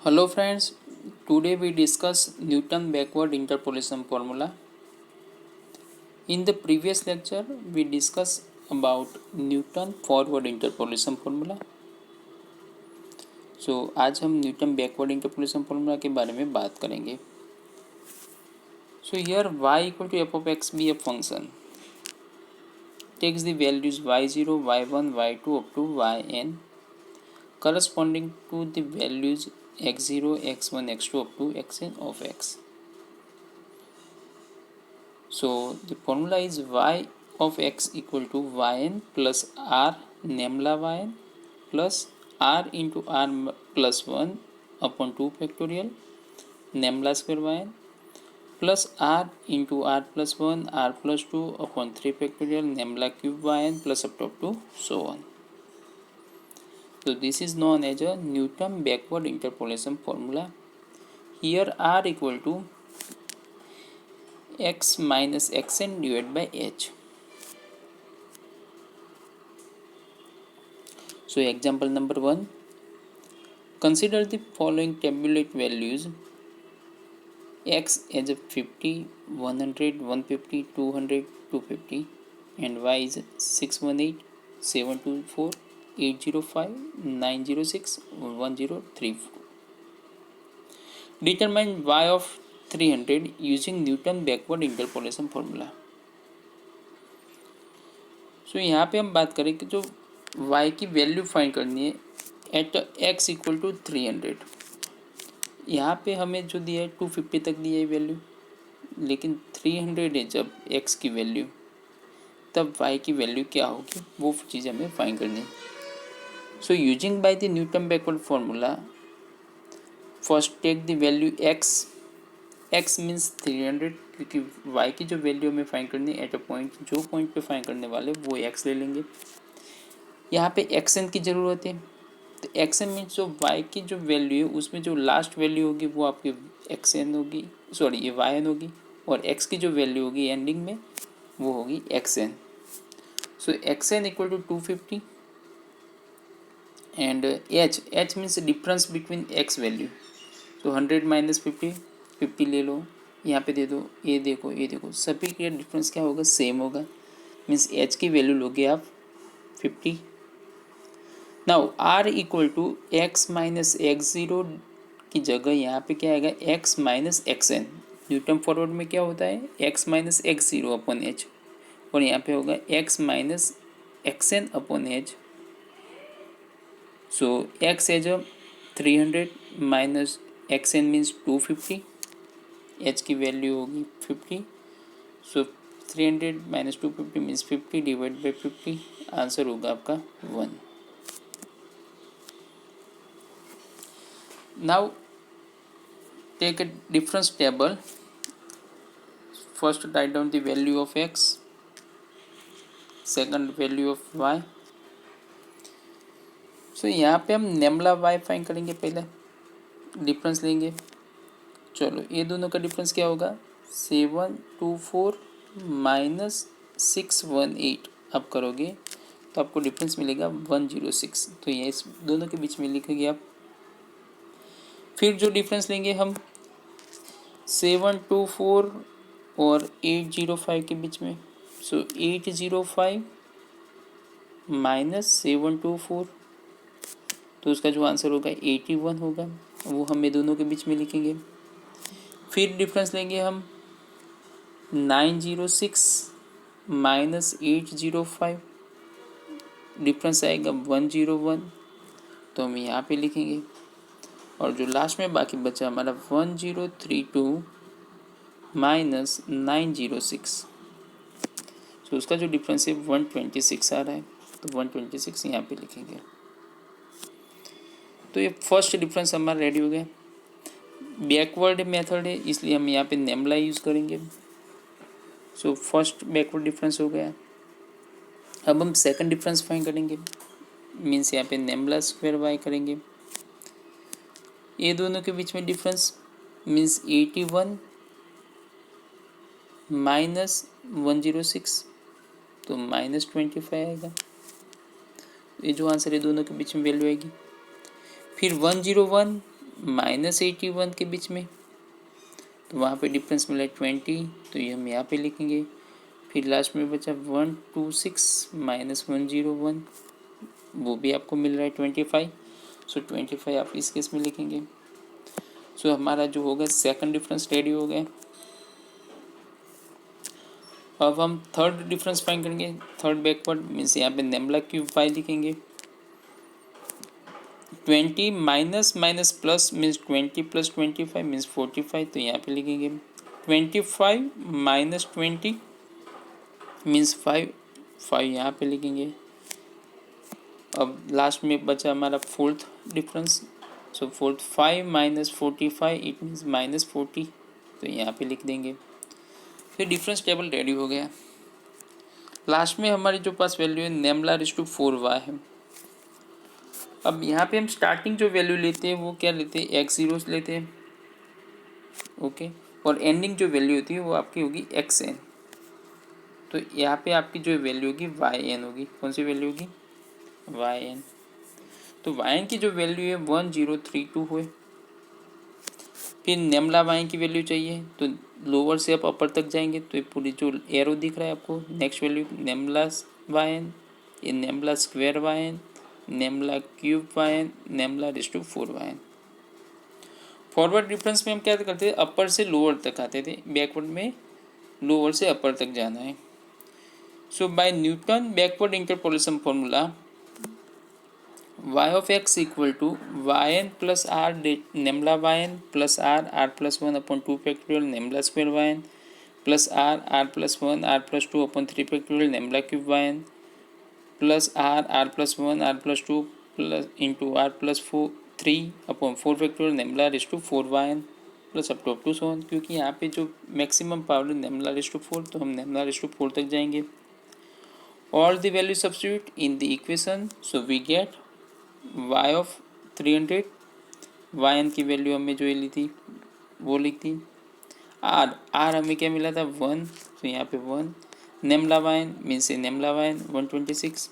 Hello friends, today we discuss Newton backward interpolation formula. In the previous lecture we discussed about Newton forward interpolation formula. आज हम Newton backward interpolation formula के बारे में बात करेंगे. Here y equal to f of x be a function takes the values y0, y1, y2 up to yn corresponding to the values x0, x1, x2 up to xn of x. So the formula is y of x equal to yn plus r namla yn plus r into r plus 1 upon 2 factorial namla square yn plus r into r plus 1 r plus 2 upon 3 factorial namla cube yn plus up to so on. So this is known as a Newton backward interpolation formula. Here r equal to x minus xn divided by h. So example number 1. Consider the following tabulate values: x as a 50, 100, 150, 200, 250 and y is 618, 724, 805, 906, 1034. Determine y of 300 using Newton backward interpolation formula. So यहाँ पे हम बात करें कि जो y की value find करनी है एट x इक्वल टू 300. यहाँ पे हमें जो दिया है 250 तक दिया है वैल्यू, लेकिन 300 है जब x की वैल्यू, तब y की वैल्यू क्या होगी वो चीज़ हमें फाइंड करनी है. So using by the Newton backward formula, first take the value x means 300, क्योंकि y की जो वैल्यू हमें फाइंड करनी है एट अ पॉइंट, जो पॉइंट पे फाइंड करने वाले वो x ले लेंगे. यहाँ पे xn की ज़रूरत है, तो xn मीन्स जो y की जो वैल्यू है उसमें जो लास्ट वैल्यू होगी वो आपकी xn होगी, सॉरी ये yn होगी, और x की जो वैल्यू होगी एंडिंग में वो होगी xn. So xn equal to 250 and h means difference between x value. तो 100 माइनस 50 ले लो, यहाँ पे दे दो, ये देखो सभी का डिफरेंस क्या होगा, सेम होगा. मीन्स h की वैल्यू लोगे आप 50. Now r equal to x minus x0 की जगह यहाँ पे क्या आएगा, x minus xn. Newton forward में क्या होता है, x minus x0 upon h, और यहाँ पे होगा x minus xn upon h. So x as 300 minus xn means 250, h की वैल्यू होगी 50. So 300 minus 250 means 50 divide by 50, answer होगा आपका 1. Now take a difference table. First write down the value of x, second value of y. सो यहाँ पे हम नेमला y find करेंगे, पहले difference लेंगे. चलो ये दोनों का डिफरेंस क्या होगा, 724 माइनस 618. आप करोगे तो आपको डिफरेंस मिलेगा 106. तो ये इस दोनों के बीच में लिखेंगे आप. फिर जो डिफरेंस लेंगे हम 724 और 805 के बीच में. सो 805 माइनस 724, तो उसका जो आंसर होगा 81 होगा, वो हमें दोनों के बीच में लिखेंगे. फिर डिफरेंस लेंगे हम 906 माइनस 805, डिफरेंस आएगा 101, तो हम यहाँ पे लिखेंगे. और जो लास्ट में बाकी बचा हमारा 1032 माइनस 906, तो उसका जो डिफरेंस है 126 आ रहा है, तो 126 यहाँ पे लिखेंगे. तो ये फर्स्ट डिफरेंस हमारा रेडी हो गया. बैकवर्ड मेथड है इसलिए हम यहाँ पे नेमला यूज़ करेंगे. सो फर्स्ट बैकवर्ड डिफरेंस हो गया. अब हम सेकंड डिफरेंस फाइंड करेंगे, मीन्स यहाँ पे नेमला स्क्वायर वाई करेंगे. ये दोनों के बीच में डिफरेंस मीन्स 81 माइनस 106, तो माइनस 25 आएगा. ये जो आंसर है दोनों के बीच में वैल्यू आएगी. फिर 101 -81 के बीच में, तो वहाँ पे डिफरेंस मिला 20, तो ये हम यहाँ पे लिखेंगे। फिर लास्ट में बचा 126 - 101, वो भी आपको मिल रहा है 25, सो 25 आप इस केस में लिखेंगे। सो हमारा जो होगा सेकंड डिफरेंस रेडी हो गया। अब हम थर्ड डिफरेंस फाइंड करेंगे। थर्ड बैकवर्ड मीन्स यहाँ पे नेमला क्यूब वाई लिखेंगे। 20 minus minus plus means 20 + 25 means 45, तो यहाँ पे लिखेंगे 25 - 20 मीन्स 5, 5 यहाँ पे लिखेंगे। अब लास्ट में बचा हमारा fourth difference, so fourth 5 - 45 it means -40, तो यहाँ पे लिख देंगे। फिर डिफरेंस टेबल रेडी हो गया। लास्ट में हमारी जो पास वैल्यू है नेमला/4y है। अब यहाँ पे हम स्टार्टिंग जो वैल्यू लेते हैं वो क्या लेते हैं, x0 लेते हैं, ओके, और एंडिंग जो वैल्यू होती है वो आपकी होगी xn। तो यहाँ पे आपकी जो वैल्यू होगी yn होगी। कौन सी वैल्यू होगी, yn। तो yn की जो वैल्यू है 1032 है। फिर नेमला वाई की वैल्यू चाहिए, तो लोअर से आप अपर तक जाएंगे, तो ये पूरी जो एरो दिख रहा है आपको, नेक्स्ट वैल्यू नेमला वाइन, ये nabla square y n, nabla cube y n, नेमला/4 वाइन। फॉरवर्ड डिफरेंस में हम क्या करते थे, अपर से लोअर तक आते थे, बैकवर्ड में लोअर से अपर तक जाना है। So by Newton backward interpolation formula y of x equal to yn plus r nabla yn plus r plus 1 upon 2 factorial nabla square yn plus r plus 1 r plus 2 upon 3 factorial नेमला cube yn plus r plus 1 r plus 2 plus into r plus 3 upon 4 factorial नेमला/4 yn plus up to so on, क्योंकि यहाँ पे जो maximum power नेमला/4, तो हम नेमला/4 तक जाएंगे। All the value substitute in the equation, so we get y of 300, yn की वैल्यू हमें जो ली थी वो लिख दी। r हमें क्या मिला था 1, तो यहाँ पे 1, nabla yn means nabla yn 126,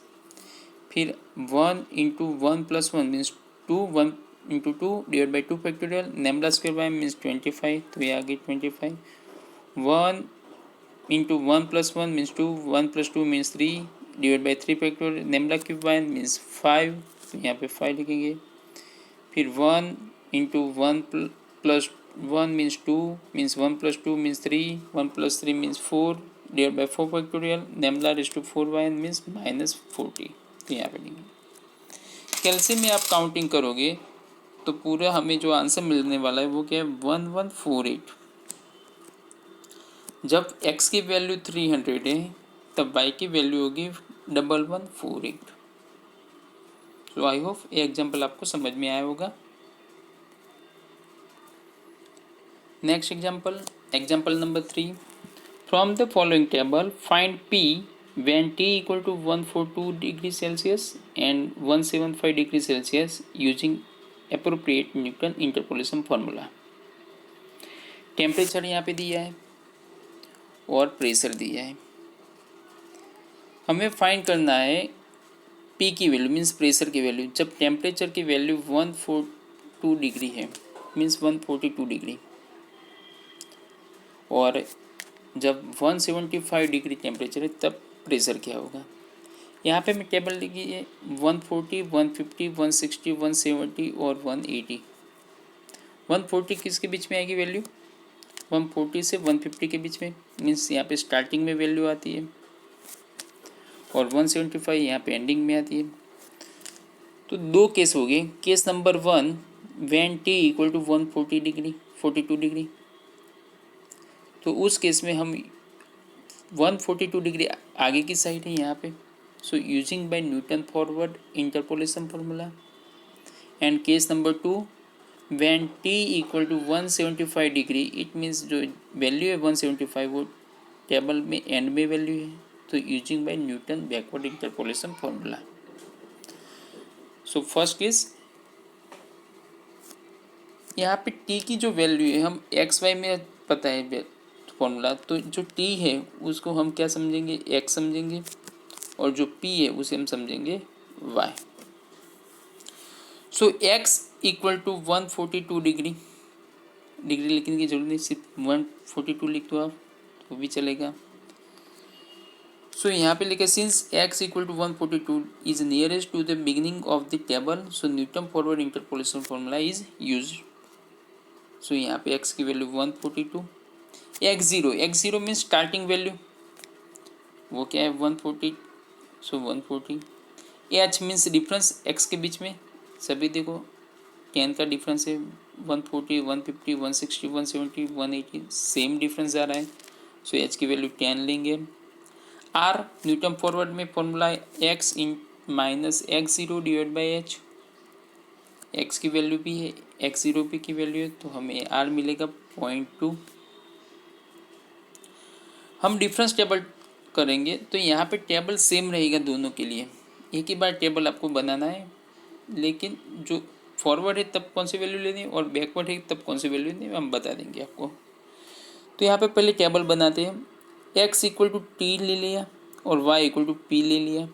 फिर 1 × 1 + 1 means 2, 1 × 2 divide by 2 factorial, nabla square y means 25, तो ये आ गई 25, 1 × 1 + 1 means 2, 1 + 2 means 3 divide by 3 factorial, nabla cube y means 5, तो यहाँ पे 5 लिखेंगे। फिर 1 × 1 + 1 means 2 means 1 + 2 means 3, 1 + 3 means 4 divide by 4 factorial, नेमला/4 y मीन्स -40, तो यहाँ पे लिखेंगे। कैल्शियम में आप काउंटिंग करोगे तो पूरा हमें जो आंसर मिलने वाला है वो क्या है 1148। जब x की वैल्यू 300 है तब y की वैल्यू होगी 1148। तो आई होप ये एग्जाम्पल आपको समझ में आया होगा। Next example number 3, from the following table find p when t equal to 142 degree Celsius and 175 degree Celsius using appropriate Newton interpolation formula। Temperature यहाँ पे दिया है और प्रेशर दिया है। हमें फाइंड करना है P की वैल्यू मीन्स प्रेशर की वैल्यू जब टेम्परेचर की वैल्यू 142 डिग्री है, मीन्स 142 डिग्री, और जब 175 डिग्री टेम्परेचर है तब प्रेशर क्या होगा। यहाँ पे मैं टेबल लिखी है 140, 150, 160, 170 और 180। 140 किसके बीच में आएगी वैल्यू, 140 से 150 के बीच में, मीन्स यहाँ पे स्टार्टिंग में वैल्यू आती है, और 175 यहाँ पे एंडिंग में आती है। तो दो केस हो गए। Case number 1 when t equal to 140 degree 42 degree, तो उस केस में हम 142 डिग्री आगे की साइड है यहाँ पे, so using by Newton forward interpolation formula. And case number 2 when t equal to 175 degree, it means जो वैल्यू है 175 वो टेबल में एंड में वैल्यू है, तो using by Newton backward interpolation formula. So first case, यहाँ पे t की जो वैल्यू है हम एक्स वाई में पता है फॉर्मूला, तो जो t है उसको हम क्या समझेंगे x समझेंगे, और जो p है उसे हम समझेंगे y। So x equal to 142 degree लिखने की जरूरत नहीं, सिर्फ 142 लिख दो आप तो भी चलेगा। सो यहाँ पे लिखे since x equal to 142 is nearest to the beginning of the table so Newton forward interpolation formula is use. So यहाँ पे x की value 142, x0 means starting value वो क्या है 140, सो 140। h मीन्स डिफरेंस x के बीच में, सभी देखो 10 का डिफरेंस है, 140, 150, 160, 170, 180 सेम डिफरेंस आ रहा है। सो h की वैल्यू 10 लेंगे। r न्यूटन फॉरवर्ड में formula x in minus x0 divide by H, x की वैल्यू भी है, x0 भी की वैल्यू है तो हमें r मिलेगा 0.2। हम डिफरेंस टेबल करेंगे तो यहाँ पे टेबल सेम रहेगा दोनों के लिए, एक ही बार टेबल आपको बनाना है, लेकिन जो फॉरवर्ड है तब कौन सी वैल्यू लेनी है और बैकवर्ड है तब कौन सी वैल्यू लेनी है हम बता देंगे आपको। तो यहाँ पे पहले टेबल बनाते हैं, x इक्वल टू टी ले लिया और y इक्वल टू पी ले लिया।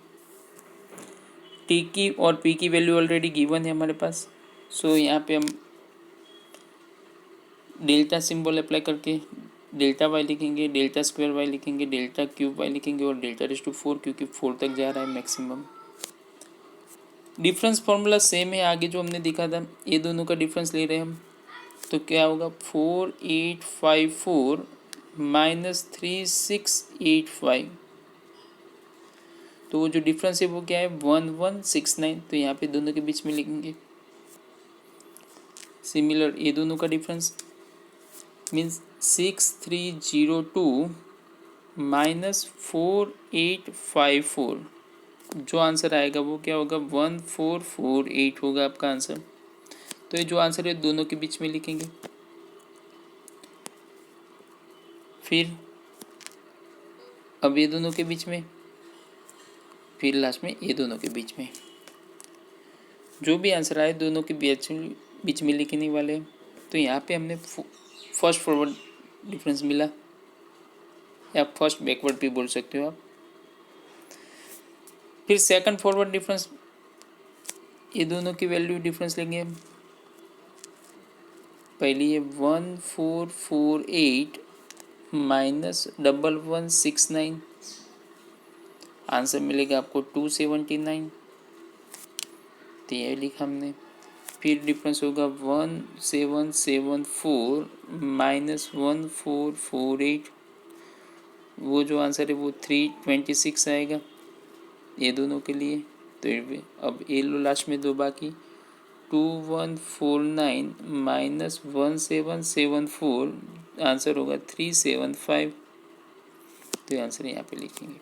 टी की और पी की वैल्यू ऑलरेडी गिवन है हमारे पास। सो यहाँ पे हम डेल्टा सिंबल अप्लाई करके डेल्टा वाई लिखेंगे, डेल्टा स्क्वायर वाई लिखेंगे, डेल्टा क्यूब वाई लिखेंगे और डेल्टा रेज़ टू 4 क्योंकि 4 तक जा रहा है मैक्सिमम। डिफरेंस फार्मूला सेम है आगे जो हमने देखा था, ये दोनों का डिफरेंस ले रहे हैं हम तो क्या होगा 4854 माइनस 3685, तो वो जो डिफरेंस है वो क्या है 1169, तो यहाँ पे दोनों के बीच में लिखेंगे। सिमिलर ये दोनों का डिफरेंस मीन्स 6302 माइनस 4854, जो आंसर आएगा वो क्या होगा 1448 होगा आपका आंसर। तो ये जो आंसर है दोनों के बीच में लिखेंगे, फिर अब ये दोनों के बीच में, फिर लास्ट में ये दोनों के बीच में, जो भी आंसर आए दोनों के बीच में लिखने वाले हैं। तो यहाँ पे हमने फर्स्ट फॉरवर्ड डिफरेंस मिला या फर्स्ट बैकवर्ड भी बोल सकते हो आप। फिर सेकंड फॉरवर्ड डिफरेंस, ये दोनों की वैल्यू डिफरेंस लेंगे हम। पहली है 1448 माइनस 1169, आंसर मिलेगा आपको 279, तो ये लिखा हमने। फिर डिफरेंस होगा 1774 माइनस 1448, वो जो आंसर है वो 326 आएगा ये दोनों के लिए। तो अब ये लो लास्ट में दो बाकी 2149 माइनस 1774, आंसर होगा 375, तो ये आंसर यहाँ पे लिखेंगे।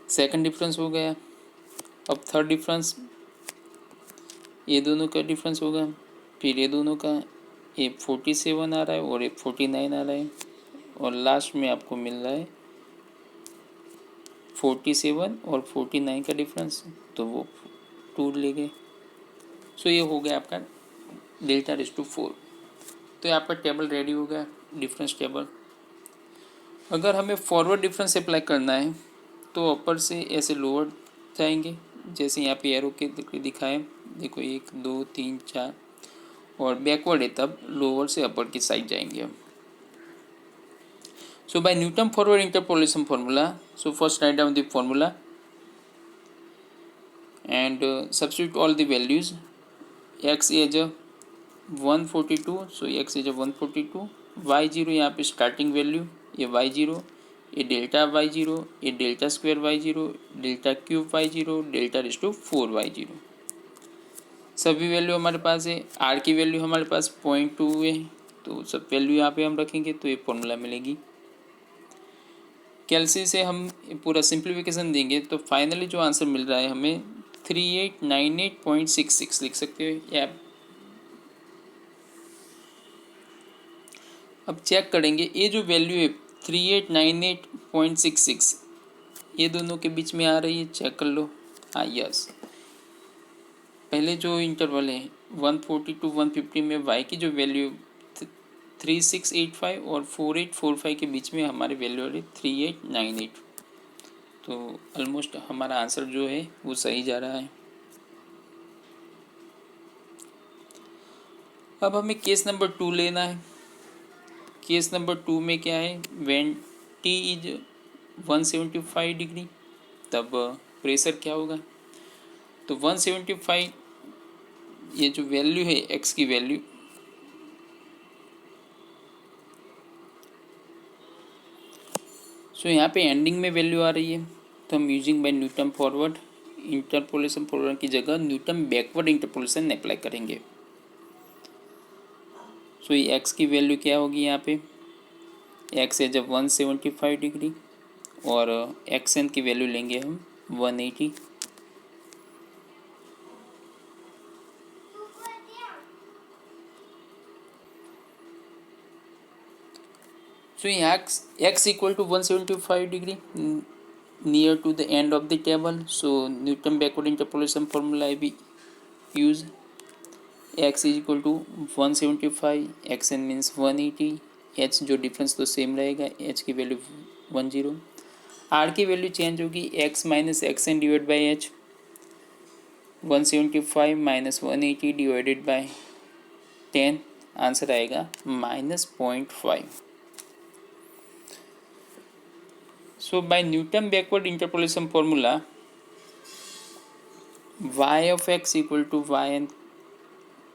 सेकंड डिफरेंस हो गया। अब थर्ड डिफरेंस, ये दोनों का डिफरेंस होगा, फिर ये दोनों का, ये 47 आ रहा है और ये 49 आ रहा है और लास्ट में आपको मिल रहा है 47 और 49 का डिफरेंस, तो वो 2 ले गए। सो ये हो गया आपका डेल्टा रेज़ टू 4। तो ये आपका टेबल रेडी हो गया, डिफरेंस टेबल। अगर हमें फॉरवर्ड डिफरेंस अप्लाई करना है तो अपर से ऐसे लोअर जाएंगे, जैसे यहाँ पे एरो के दिखाएं, देखो 1 2 3 4, और बैकवर्ड है तब लोअर से अपर की साइड जाएंगे हम। So by Newton forward interpolation formula, so first write down the formula and substitute all the values. X is a 142, so x is a 142, y0 यहाँ पे स्टार्टिंग वैल्यू, ये y0, ये डेल्टा y0, ये delta square y0, delta cube y0, delta raise to 4y0, सभी value हमारे पास है। r की value हमारे पास 0.2 है, तो सब वैल्यू यहाँ पे हम रखेंगे तो ये फॉर्मूला मिलेगी। कैलसी से हम पूरा सिंप्लीफिकेशन देंगे तो फाइनली जो आंसर मिल रहा है हमें 3898.66 लिख सकते हो या। अब चेक करेंगे ये जो वैल्यू है 3898.66 ये दोनों के बीच में आ रही है, चेक कर लो। हाँ यस, पहले जो इंटरवल है 140 to 150 में y की जो वैल्यू 3685 और 4845 के बीच में हमारी वैल्यू है 3898, तो ऑलमोस्ट हमारा आंसर जो है वो सही जा रहा है। अब हमें केस नंबर 2 लेना है। केस नंबर 2 में क्या है, व्हेन टी इज 175 डिग्री, तब प्रेशर क्या होगा, तो 175 ये जो वैल्यू है एक्स की वैल्यू, सो यहाँ पे एंडिंग में वैल्यू आ रही है, तो हम using by Newton forward interpolation forward की जगह न्यूटन बैकवर्ड इंटरपोलेशन अप्लाई करेंगे। सो ये एक्स की वैल्यू क्या होगी, यहाँ पे एक्स है जब 175 डिग्री और एक्स एन की वैल्यू लेंगे हम 180। So in x equal to 175 degree near to the end of the table. So Newton backward interpolation formula I will use. X is equal to 175, xn means 180, h जो difference तो same रहेगा, h की value 10, r की value change होगी, x minus X N divide by H, 175 minus 180 divided by 10, answer आएगा -0.5। So by Newton backward interpolation formula, y of x equal to yn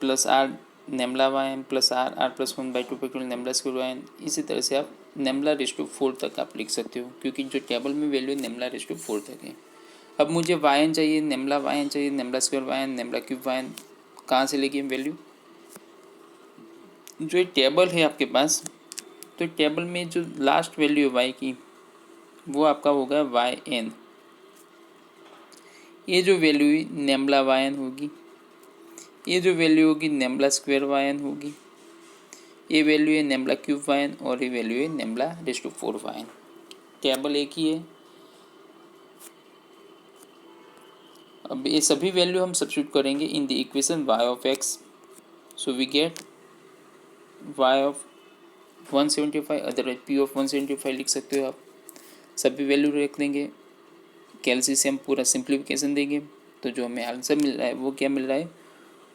plus r nabla y n plus r plus 1/2 factorial nabla square y n, इसी तरह से आप नेमला raise to 4 तक आप लिख सकते हो, क्योंकि जो टेबल में वैल्यू नेमला रेस टू 4 तक है। अब मुझे वाई एन चाहिए, नेमला वाई एन चाहिए, nabla square y n, nabla cube y n, कहाँ से लेगी वैल्यू, जो ये टेबल है आपके पास, तो टेबल में जो लास्ट वैल्यू है वाई की, वो आपका होगा वाई एन। ये जो वैल्यू है नेमला वाई एन होगी, ये जो वैल्यू होगी नेमला स्क्वायर वाई एन होगी, ये वैल्यू है नेमला क्यूब वाई एन, और ये वैल्यू है nabla raise to 4 y n. Table एक ही है। अब ये सभी वैल्यू हम सब्स्टिट्यूट करेंगे in the equation y of x, so we get y of 175, otherwise p of 175 लिख सकते हो आप। सभी वैल्यू रख देंगे, कैलसी से हम पूरा सिंप्लीफिकेशन देंगे, तो जो हमें आंसर मिल रहा है वो क्या मिल रहा है,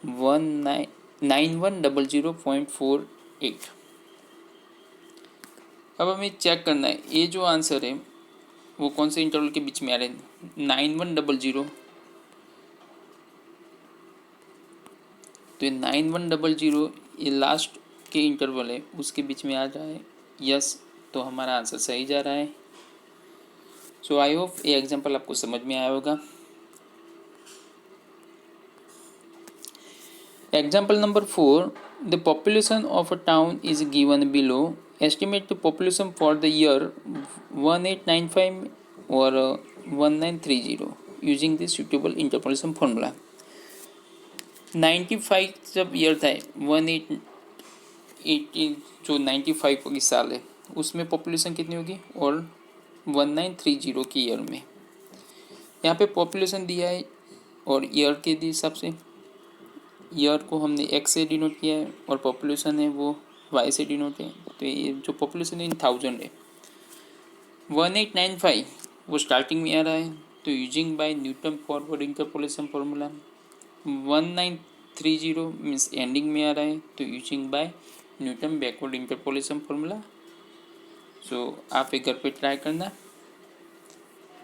9100.48। अब हमें चेक करना है ये जो आंसर है वो कौन से इंटरवल के बीच में आ रहे हैं, 9100, तो ये 9100 ये लास्ट के इंटरवल है उसके बीच में आ रहा है, यस, तो हमारा आंसर सही जा रहा है। सो आई होप ये एग्जांपल आपको समझ में आया होगा। Example number 4, the population of a town is given below. Estimate the population for the year 1895 or 1930 using the suitable interpolation formula. 95 जब ईयर था, 1880 जो 95 की साल है उसमें पॉपुलेशन कितनी होगी, और 1930 की ईयर में, यहाँ पे पॉपुलेशन दिया है और ईयर के हिसाब से ईयर को हमने एक्स से डिनोट किया है और पॉपुलेशन है वो वाई से डिनोट है, तो ये जो पॉपुलेशन है इन 1000 है। 1895 वो स्टार्टिंग में आ रहा है, तो using by Newton forward interpolation formula 1930 means ending में आ रहा है, तो using by Newton backward interpolation formula. So आप एक घर पे ट्राई करना।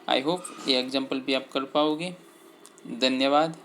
आई होप ये एग्जाम्पल भी आप कर पाओगे। धन्यवाद।